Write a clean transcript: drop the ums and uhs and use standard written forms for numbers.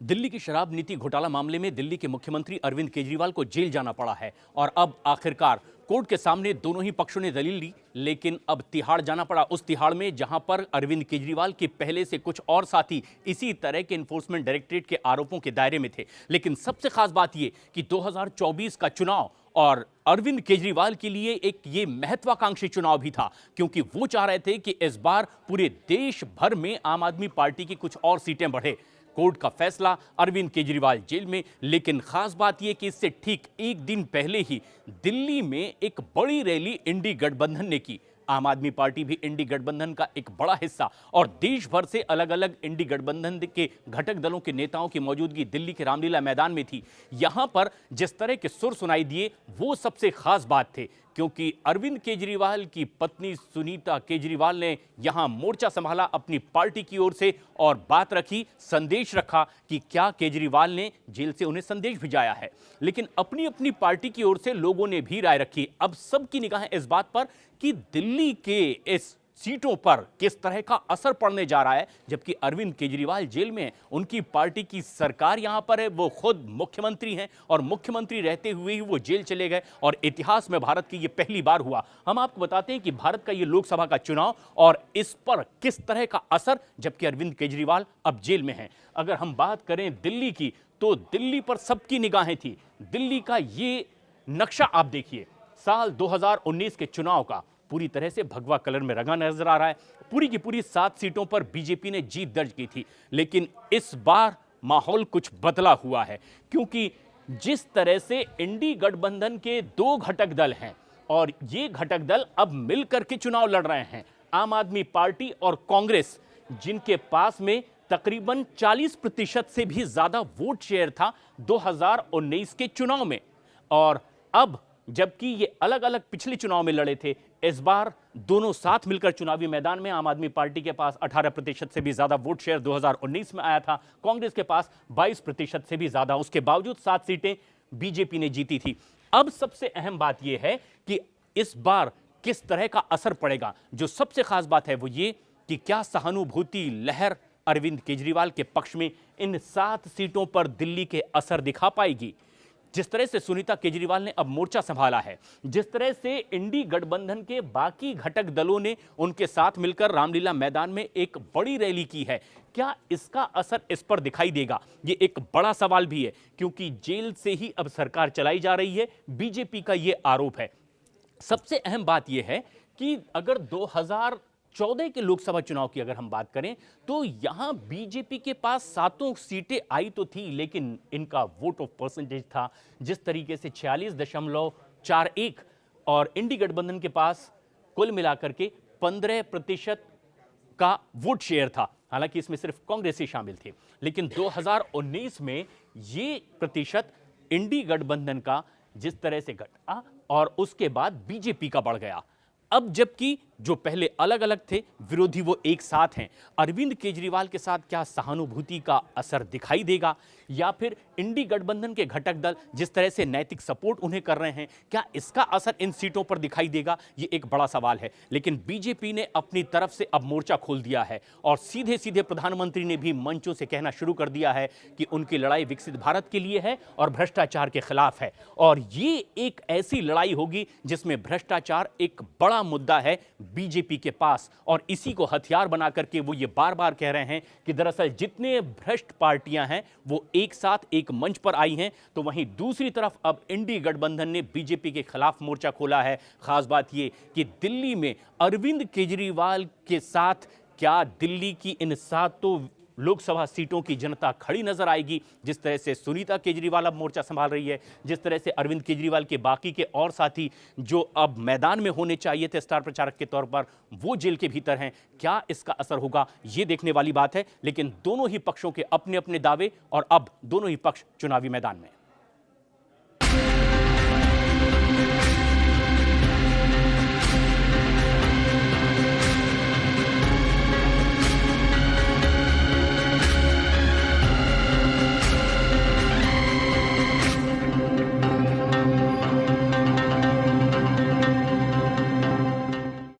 दिल्ली की शराब नीति घोटाला मामले में दिल्ली के मुख्यमंत्री अरविंद केजरीवाल को जेल जाना पड़ा है और अब आखिरकार कोर्ट के सामने दोनों ही पक्षों ने दलील दी। लेकिन अब तिहाड़ जाना पड़ा, उस तिहाड़ में जहां पर अरविंद केजरीवाल के पहले से कुछ और साथी इसी तरह के एनफोर्समेंट डायरेक्टरेट के आरोपों के दायरे में थे। लेकिन सबसे खास बात यह कि 2024 का चुनाव और अरविंद केजरीवाल के लिए एक ये महत्वाकांक्षी चुनाव भी था, क्योंकि वो चाह रहे थे कि इस बार पूरे देश भर में आम आदमी पार्टी की कुछ और सीटें बढ़े। कोर्ट का फैसला, अरविंद केजरीवाल जेल में। लेकिन खास बात यह कि इससे ठीक एक दिन पहले ही दिल्ली में एक बड़ी रैली इंडी गठबंधन ने की। आम आदमी पार्टी भी इंडी गठबंधन का एक बड़ा हिस्सा और देश भर से अलग अलग इंडी गठबंधन के घटक दलों के नेताओं की मौजूदगी दिल्ली के रामलीला मैदान में थी। यहां पर जिस तरह के सुर सुनाई दिए वो सबसे खास बात थे, क्योंकि अरविंद केजरीवाल की पत्नी सुनीता केजरीवाल ने यहां मोर्चा संभाला अपनी पार्टी की ओर से और बात रखी, संदेश रखा कि क्या केजरीवाल ने जेल से उन्हें संदेश भिजाया है। लेकिन अपनी अपनी पार्टी की ओर से लोगों ने भी राय रखी। अब सबकी निगाहें इस बात पर कि दिल्ली के इस सीटों पर किस तरह का असर पड़ने जा रहा है। जबकि अरविंद केजरीवाल जेल में हैं, उनकी पार्टी की सरकार यहां पर है, वो खुद मुख्यमंत्री हैं और मुख्यमंत्री रहते हुए ही वो जेल चले गए और इतिहास में भारत की ये पहली बार हुआ। हम आपको बताते हैं कि भारत का ये लोकसभा का चुनाव और इस पर किस तरह का असर, जबकि अरविंद केजरीवाल अब जेल में हैं। अगर हम बात करें दिल्ली की, तो दिल्ली पर सबकी निगाहें थी। दिल्ली का ये नक्शा आप देखिए, साल 2019 के चुनाव का पूरी तरह से भगवा कलर में रंगा नजर आ रहा है। पूरी की पूरी 7 सीटों पर बीजेपी ने जीत दर्ज की थी। लेकिन इस बार माहौल कुछ बदला हुआ है, क्योंकि जिस तरह से इंडी गठबंधन के 2 घटक दल हैं और ये घटक दल अब मिलकर के चुनाव लड़ रहे हैं, आम आदमी पार्टी और कांग्रेस, जिनके पास में तकरीबन 40% से भी ज्यादा वोट शेयर था 2019 के चुनाव में। और अब जबकि ये अलग अलग पिछले चुनाव में लड़े थे, इस बार दोनों साथ मिलकर चुनावी मैदान में। आम आदमी पार्टी के पास 18% से भी ज्यादा वोट शेयर 2019 में आया था, कांग्रेस के पास 22% से भी ज्यादा। उसके बावजूद 7 सीटें बीजेपी ने जीती थी। अब सबसे अहम बात यह है कि इस बार किस तरह का असर पड़ेगा। जो सबसे खास बात है वो ये कि क्या सहानुभूति लहर अरविंद केजरीवाल के पक्ष में इन 7 सीटों पर दिल्ली के असर दिखा पाएगी। जिस तरह से सुनीता केजरीवाल ने अब मोर्चा संभाला है, जिस तरह से इंडी गठबंधन के बाकी घटक दलों ने उनके साथ मिलकर रामलीला मैदान में एक बड़ी रैली की है, क्या इसका असर इस पर दिखाई देगा? ये एक बड़ा सवाल भी है, क्योंकि जेल से ही अब सरकार चलाई जा रही है, बीजेपी का ये आरोप है। सबसे अहम बात यह है कि अगर 2014 के लोकसभा चुनाव की अगर हम बात करें, तो यहां बीजेपी के पास 7 सीटें आई तो थी, लेकिन इनका वोट ऑफ परसेंटेज था जिस तरीके से 46.41 और इंडी गठबंधन के पास कुल मिलाकर के 15% का वोट शेयर था। हालांकि इसमें सिर्फ कांग्रेस ही शामिल थे। लेकिन 2019 में ये प्रतिशत इंडी गठबंधन का जिस तरह से घटा और उसके बाद बीजेपी का बढ़ गया। अब जबकि जो पहले अलग अलग थे विरोधी वो एक साथ हैं, अरविंद केजरीवाल के साथ क्या सहानुभूति का असर दिखाई देगा, या फिर इंडी गठबंधन के घटक दल जिस तरह से नैतिक सपोर्ट उन्हें कर रहे हैं, क्या इसका असर इन सीटों पर दिखाई देगा? ये एक बड़ा सवाल है। लेकिन बीजेपी ने अपनी तरफ से अब मोर्चा खोल दिया है और सीधे सीधे प्रधानमंत्री ने भी मंचों से कहना शुरू कर दिया है कि उनकी लड़ाई विकसित भारत के लिए है और भ्रष्टाचार के खिलाफ है। और ये एक ऐसी लड़ाई होगी जिसमें भ्रष्टाचार एक बड़ा मुद्दा है बीजेपी के पास, और इसी को हथियार बना करके वो ये बार बार कह रहे हैं कि दरअसल जितने भ्रष्ट पार्टियां हैं वो एक साथ एक मंच पर आई हैं। तो वहीं दूसरी तरफ अब इंडी गठबंधन ने बीजेपी के खिलाफ मोर्चा खोला है। खास बात ये कि दिल्ली में अरविंद केजरीवाल के साथ क्या दिल्ली की इन 7 लोकसभा सीटों की जनता खड़ी नजर आएगी। जिस तरह से सुनीता केजरीवाल अब मोर्चा संभाल रही है, जिस तरह से अरविंद केजरीवाल के बाकी के और साथी जो अब मैदान में होने चाहिए थे स्टार प्रचारक के तौर पर, वो जेल के भीतर हैं, क्या इसका असर होगा ये देखने वाली बात है। लेकिन दोनों ही पक्षों के अपने अपने दावे और अब दोनों ही पक्ष चुनावी मैदान में।